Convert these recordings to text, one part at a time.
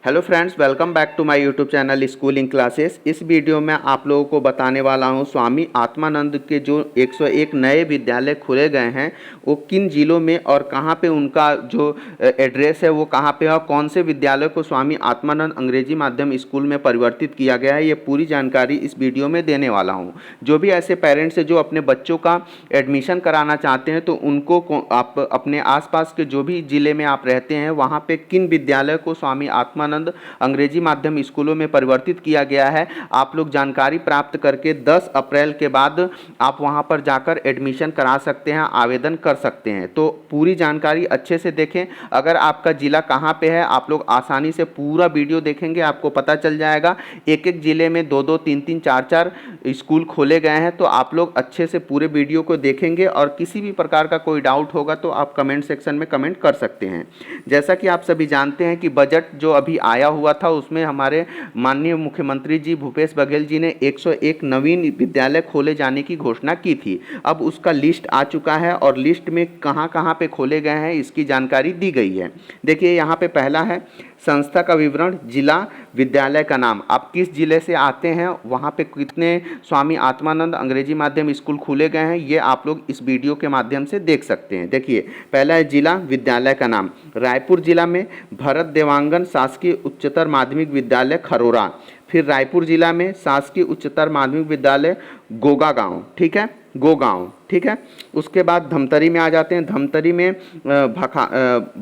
Hello friends, welcome back to my YouTube channel schooling classes. इस video में आप लोगों को बताने वाला हूं स्वामी आत्मानंद के जो 101 नए विद्यालय खुले गए हैं वो किन जिलों में और कहां पे उनका जो एड्रेस है वो कहां पे है और कौन से विद्यालय को स्वामी आत्मानंद अंग्रेजी माध्यम स्कूल में परिवर्तित किया गया है। ये पूरी जानकारी इस वीडियो में देने वाला हूँ। जो भी ऐसे पेरेंट्स हैं जो अपने बच्चों का एडमिशन कराना चाहते हैं तो उनको आप अपने आसपास के जो भी ज़िले में आप रहते हैं वहाँ पे किन विद्यालय को स्वामी आत्मानंद अंग्रेजी माध्यम स्कूलों में परिवर्तित किया गया है, आप लोग जानकारी प्राप्त करके 10 अप्रैल के बाद आप वहां पर जाकर एडमिशन करा सकते हैं, आवेदन कर सकते हैं। तो पूरी जानकारी अच्छे से देखें। अगर आपका ज़िला कहां पे है आप लोग आसानी से पूरा वीडियो देखेंगे, आपको पता चल जाएगा। एक एक ज़िले में 2-2, 3-3, 4-4 स्कूल खोले गए हैं, तो आप लोग अच्छे से पूरे वीडियो को देखेंगे और किसी भी प्रकार का कोई डाउट होगा तो आप कमेंट सेक्शन में कमेंट कर सकते हैं। जैसा कि आप सभी जानते हैं कि बजट जो अभी आया हुआ था उसमें हमारे माननीय मुख्यमंत्री जी भूपेश बघेल जी ने 101 नवीन विद्यालय खोले जाने की घोषणा की थी। अब उसका लिस्ट आ चुका है और लिस्ट में कहां-कहां पे खोले गए हैं इसकी जानकारी दी गई है। देखिए यहाँ पे पहला है संस्था का विवरण, जिला, विद्यालय का नाम, आप किस जिले से आते हैं, वहाँ पे कितने स्वामी आत्मानंद अंग्रेजी माध्यम स्कूल खुले गए हैं, ये आप लोग इस वीडियो के माध्यम से देख सकते हैं। देखिए पहला है जिला, विद्यालय का नाम। रायपुर जिला में भरत देवांगन शासकीय उच्चतर माध्यमिक विद्यालय खरोरा। फिर रायपुर जिला में शासकीय उच्चतर माध्यमिक विद्यालय गोगा गाँव, ठीक है, गोगांव, ठीक है। उसके बाद धमतरी में आ जाते हैं। धमतरी में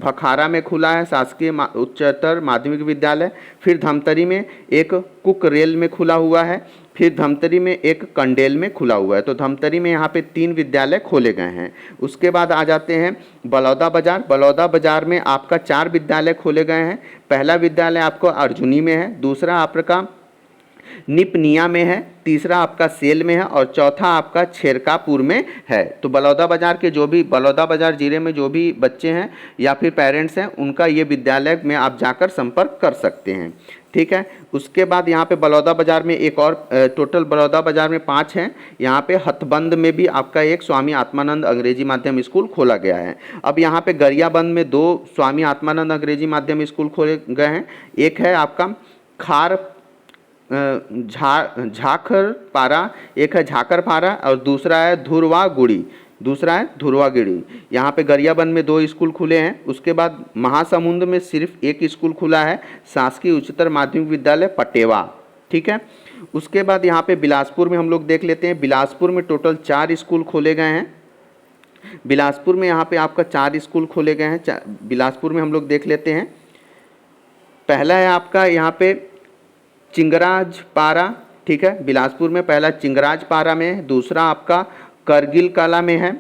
भखारा में खुला है शासकीय उच्चतर माध्यमिक विद्यालय। फिर धमतरी में एक कुकरेल में खुला हुआ है। फिर धमतरी में एक कंडेल में खुला हुआ है। तो धमतरी में यहाँ पे 3 विद्यालय खोले गए हैं। उसके बाद आ जाते हैं बलौदा बाजार। बलौदा बाजार में आपका 4 विद्यालय खोले गए हैं। पहला विद्यालय आपको अर्जुनी में है, दूसरा आपका निपनिया में है, तीसरा आपका सेल में है और चौथा आपका छेरकापुर में है। तो बलौदा बाजार के जो भी बलौदा बाजार जिले में जो भी बच्चे हैं या फिर पेरेंट्स हैं उनका ये विद्यालय में आप जाकर संपर्क कर सकते हैं, ठीक है। उसके बाद यहाँ पे बलौदा बाजार में एक और टोटल बलौदा बाजार में 5 हैं। यहाँ पे हथबंद में भी आपका एक स्वामी आत्मानंद अंग्रेजी माध्यम स्कूल खोला गया है। अब यहाँ पे गरियाबंद में 2 स्वामी आत्मानंद अंग्रेजी माध्यम स्कूल खोले गए हैं। एक है आपका झाखरपारा, एक है झाकरपारा और दूसरा है धुरवागुड़ी, यहाँ पे गरियाबंद में 2 स्कूल खुले हैं। उसके बाद महासमुंद में सिर्फ एक स्कूल खुला है, शासकीय उच्चतर माध्यमिक विद्यालय पटेवा, ठीक है। उसके बाद यहाँ पे बिलासपुर में हम लोग देख लेते हैं। बिलासपुर में टोटल 4 स्कूल खोले गए हैं। बिलासपुर में यहाँ पे आपका 4 स्कूल खोले गए हैं। बिलासपुर में हम लोग देख लेते हैं। पहला है आपका यहाँ पे चिंगराजपारा, ठीक है, बिलासपुर में पहला चिंगराजपारा में है, दूसरा आपका करगिल कला में है,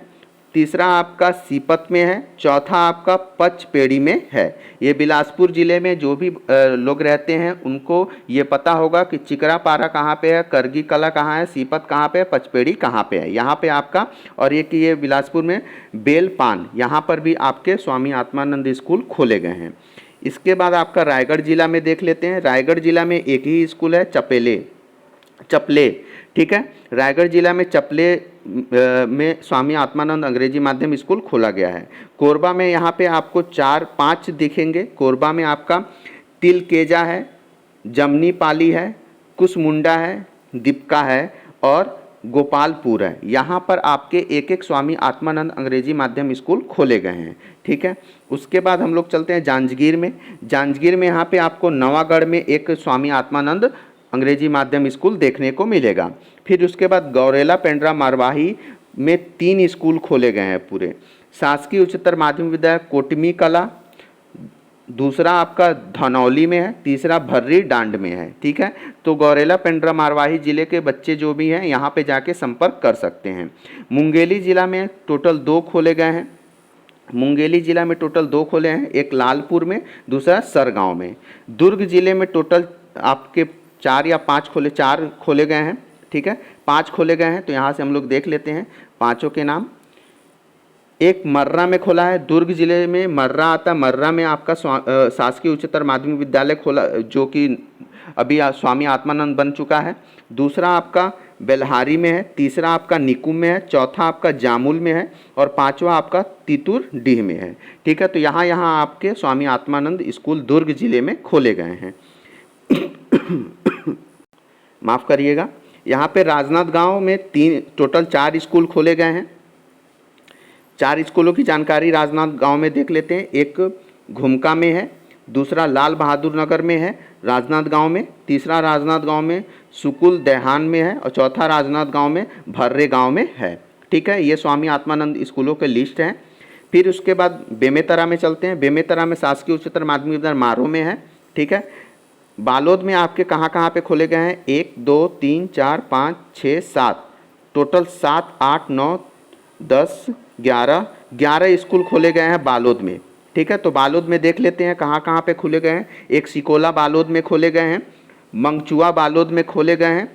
तीसरा आपका सीपत में है, चौथा आपका पचपेड़ी में है। ये बिलासपुर ज़िले में जो भी लोग रहते हैं उनको ये पता होगा कि चिकरापारा कहाँ पे है, करगिल कला कहाँ है, सीपत कहाँ पे है, पचपेड़ी कहाँ पे है। यहाँ पे आपका और ये बिलासपुर में बेलपान, यहाँ पर भी आपके स्वामी आत्मानंद स्कूल खोले गए हैं। इसके बाद आपका रायगढ़ जिला में देख लेते हैं। रायगढ़ जिला में एक ही स्कूल है, चपले, ठीक है। रायगढ़ जिला में चपले में स्वामी आत्मानंद अंग्रेजी माध्यम स्कूल खोला गया है। कोरबा में यहाँ पे आपको 4-5 दिखेंगे। कोरबा में आपका तिलकेजा है, जमनी पाली है, कुसमुंडा है, दीपका है और गोपालपुर है। यहाँ पर आपके एक एक स्वामी आत्मानंद अंग्रेजी माध्यम स्कूल खोले गए हैं, ठीक है। उसके बाद हम लोग चलते हैं जांजगीर में। जांजगीर में यहाँ पे आपको नवागढ़ में एक स्वामी आत्मानंद अंग्रेजी माध्यम स्कूल देखने को मिलेगा। फिर उसके बाद गौरेला पेंड्रा मारवाही में 3 स्कूल खोले गए हैं पूरे। शासकीय उच्चतर माध्यमिक विद्यालय कोटमी कला, दूसरा आपका धनौली में है, तीसरा भर्री डांड में है, ठीक है। तो गौरेला पेंड्रा मारवाही जिले के बच्चे जो भी हैं यहाँ पे जाके संपर्क कर सकते हैं। मुंगेली जिला में टोटल 2 खोले गए हैं। मुंगेली जिला में टोटल 2 खोले हैं, एक लालपुर में, दूसरा सरगांव में। दुर्ग जिले में टोटल आपके 4 या 5 खोले गए हैं, ठीक है, 5 खोले गए हैं। तो यहाँ से हम लोग देख लेते हैं पाँचों के नाम। एक मर्रा में खोला है, दुर्ग जिले में मर्रा आता है। मर्रा में आपका शासकीय उच्चतर माध्यमिक विद्यालय खोला जो कि अभी स्वामी आत्मानंद बन चुका है। दूसरा आपका बेल्हारी में है, तीसरा आपका निकुम में है, चौथा आपका जामुल में है और पांचवा आपका तितुर डीह में है। ठीक है, तो यहाँ आपके स्वामी आत्मानंद स्कूल दुर्ग जिले में खोले गए हैं। माफ़ करिएगा, यहाँ पे राजनांद गांव में टोटल 4 स्कूल खोले गए हैं। 4 स्कूलों की जानकारी राजनांद गांव में देख लेते हैं। एक घुमका में है, दूसरा लाल बहादुर नगर में है राजनांद गांव में, तीसरा राजनांद गांव में सुकुल देहान में है और चौथा राजनांद गांव में भर्रे गांव में है। ठीक है, ये स्वामी आत्मानंद स्कूलों के लिस्ट हैं। फिर उसके बाद बेमेतरा में चलते हैं। बेमेतरा में शासकीय उच्चतर माध्यमिक विद्यालय मारो में है। ठीक है, बालोद में आपके कहाँ कहाँ पे खोले गए हैं? 1 2 3 4 5 6 7, टोटल 7 8 9 10 11 स्कूल खोले गए हैं बालोद में। ठीक है, तो बालोद में देख लेते हैं कहाँ कहाँ पे खोले गए हैं। एक सिकोला बालोद में खोले गए हैं, मंगचुआ बालोद में खोले गए हैं,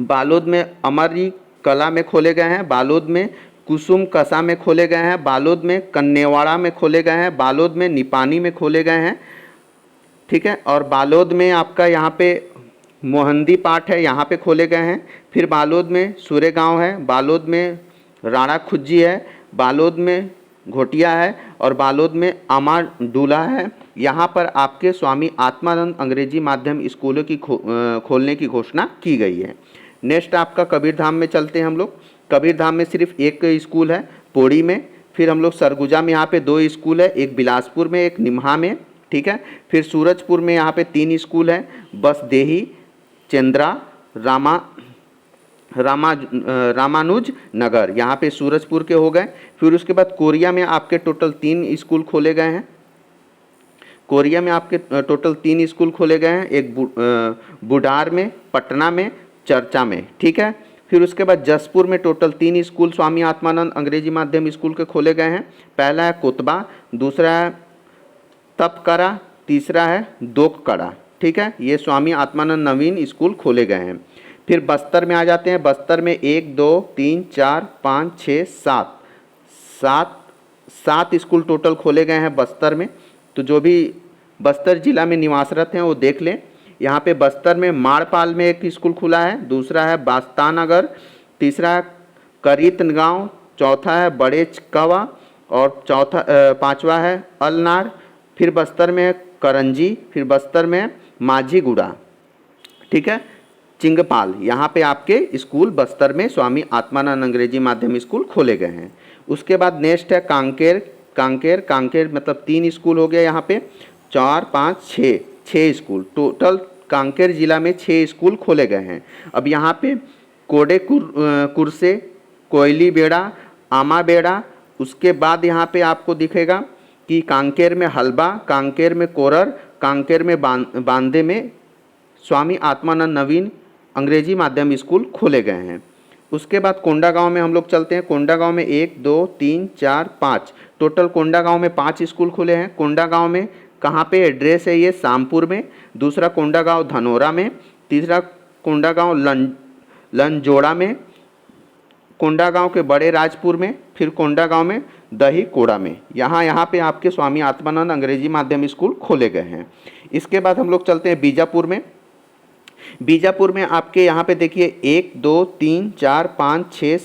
बालोद में अमरी कला में खोले गए हैं, बालोद में कुसुम कसा में खोले गए हैं, बालोद में कन्नेवाड़ा में खोले गए हैं, बालोद में निपानी में खोले गए हैं। ठीक है, और बालोद में आपका यहाँ पे मोहंदी पाठ है, यहाँ पे खोले गए हैं। फिर बालोद में सूर्यगांव है, बालोद में राणा खुज्जी है, बालोद में घोटिया है और बालोद में अमाडूला है। यहाँ पर आपके स्वामी आत्मानंद अंग्रेजी माध्यम स्कूलों की खोलने की घोषणा की गई है। नेक्स्ट आपका कबीरधाम में चलते हैं हम लोग। कबीरधाम में सिर्फ एक स्कूल है पौड़ी में। फिर हम लोग सरगुजा में यहाँ पे 2 स्कूल है, एक बिलासपुर में एक निम्हा में। ठीक है, फिर सूरजपुर में यहाँ पे 3 स्कूल है, बसदेही, चंद्रा, रामानुज नगर, यहाँ पे सूरजपुर के हो गए। फिर उसके बाद कोरिया में आपके टोटल 3 स्कूल खोले गए हैं। कोरिया में आपके टोटल 3 स्कूल खोले गए हैं, एक बुडार में, पटना में, चर्चा में। ठीक है, फिर उसके बाद जसपुर में टोटल 3 स्कूल स्वामी आत्मानंद अंग्रेजी माध्यम स्कूल के खोले गए हैं। पहला है कोतबा, दूसरा है तपकरा, तीसरा है दोककड़ा। ठीक है, ये स्वामी आत्मानंद नवीन स्कूल खोले गए हैं। फिर बस्तर में आ जाते हैं। बस्तर में 1 2 3 4 5 6 7 स्कूल टोटल खोले गए हैं बस्तर में। तो जो भी बस्तर जिला में निवासरत हैं वो देख लें। यहाँ पे बस्तर में माड़पाल में एक स्कूल खुला है, दूसरा है बास्तानगर, तीसरा है करीतनगांव, चौथा है बड़े चकवा और पांचवा है अलनार। फिर बस्तर में है करंजी, फिर बस्तर में माझीगुड़ा। ठीक है, चिंगपाल, यहाँ पे आपके स्कूल बस्तर में स्वामी आत्मानंद अंग्रेजी माध्यम स्कूल खोले गए हैं। उसके बाद नेक्स्ट है कांकेर मतलब 3 स्कूल हो गया यहाँ पे, 4 5 6 स्कूल टोटल कांकेर जिला में 6 स्कूल खोले गए हैं। अब यहाँ पे कोडे कुरसे, कोयली बेड़ा, आमा बेड़ा। उसके बाद यहाँ पे आपको दिखेगा कि कांकेर में हलबा, कांकेर में कोरर, कांकेर में बांदे में स्वामी आत्मानंद नवीन अंग्रेजी माध्यम स्कूल खोले गए हैं। उसके बाद कोंडागांव में हम लोग चलते हैं। कोंडागांव में 1 2 3 4 5 टोटल कोंडागांव में 5 स्कूल खुले हैं। कोंडागांव में कहाँ पे एड्रेस है? ये शामपुर में, दूसरा कोंडागांव धनोरा में, तीसरा कोंडागांव लंजोड़ा में, कोंडागांव के बड़े राजपुर में, फिर कोंडागांव में दही कोड़ा में। यहाँ पे आपके स्वामी आत्मानंद अंग्रेजी माध्यम स्कूल खोले गए हैं। इसके बाद हम लोग चलते हैं बीजापुर में। बीजापुर में आपके यहाँ पे देखिए 1 2 3 4 5 6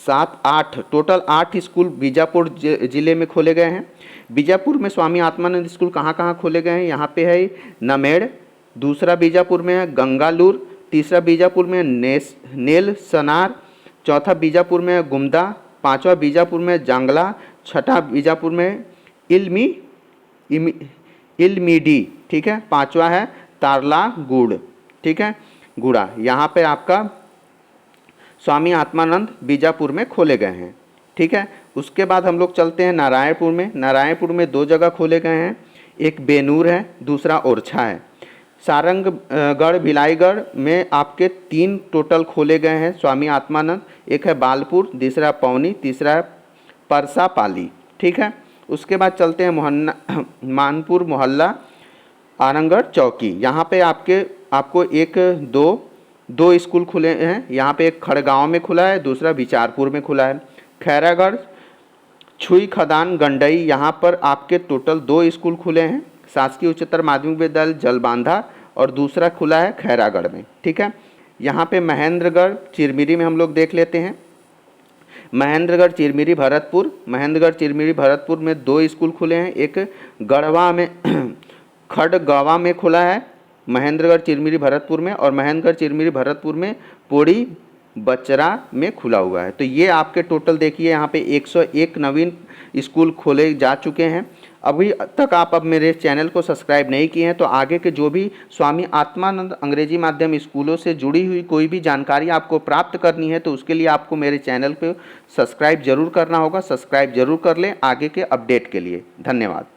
7 8 टोटल 8 स्कूल बीजापुर जिले में खोले गए हैं। बीजापुर में स्वामी आत्मानंद स्कूल कहाँ कहाँ खोले गए हैं? यहाँ पे है नमेड़, दूसरा बीजापुर में है गंगालूर, तीसरा बीजापुर में नेल सनार, चौथा बीजापुर में है गुमदा, पांचवा बीजापुर में जांगला, छठा बीजापुर में इलमीडी। ठीक है, पांचवा है तारला गुड़। ठीक है, गुड़ा। यहाँ पे आपका स्वामी आत्मानंद बीजापुर में खोले गए हैं। ठीक है, उसके बाद हम लोग चलते हैं नारायणपुर में। नारायणपुर में 2 जगह खोले गए हैं, एक बेनूर है, दूसरा ओरछा है। सारंगगढ़ भिलाईगढ़ में आपके 3 टोटल खोले गए हैं स्वामी आत्मानंद, एक है बालपुर, दूसरा पौनी, तीसरा है परसापाली। ठीक है, उसके बाद चलते हैं मानपुर मोहल्ला आरंगगढ़ चौकी। यहाँ पे आपको 1 2 स्कूल खुले हैं। यहाँ पे एक खड़गांव में खुला है, दूसरा बिचारपुर में खुला है। खैरागढ़ छुई खदान गंडई, यहाँ पर आपके टोटल 2 स्कूल खुले हैं, शासकीय उच्चतर माध्यमिक विद्यालय जलबांधा और दूसरा खुला है खैरागढ़ में। ठीक है, यहाँ पे महेंद्रगढ़ चिरमिरी में हम लोग देख लेते हैं। महेंद्रगढ़ चिरमिरी भरतपुर में 2 स्कूल खुले हैं। एक गढ़वा में खड़गवा में खुला है महेंद्रगढ़ चिरमिरी भरतपुर में, और महेंद्रगढ़ चिरमिरी भरतपुर में पोड़ी बचरा में खुला हुआ है। तो ये आपके टोटल देखिए यहाँ पे 101 नवीन स्कूल खोले जा चुके हैं। अभी तक आप अब मेरे चैनल को सब्सक्राइब नहीं किए हैं तो आगे के जो भी स्वामी आत्मानंद अंग्रेजी माध्यम स्कूलों से जुड़ी हुई कोई भी जानकारी आपको प्राप्त करनी है तो उसके लिए आपको मेरे चैनल को सब्सक्राइब जरूर करना होगा। सब्सक्राइब जरूर कर लें आगे के अपडेट के लिए। धन्यवाद।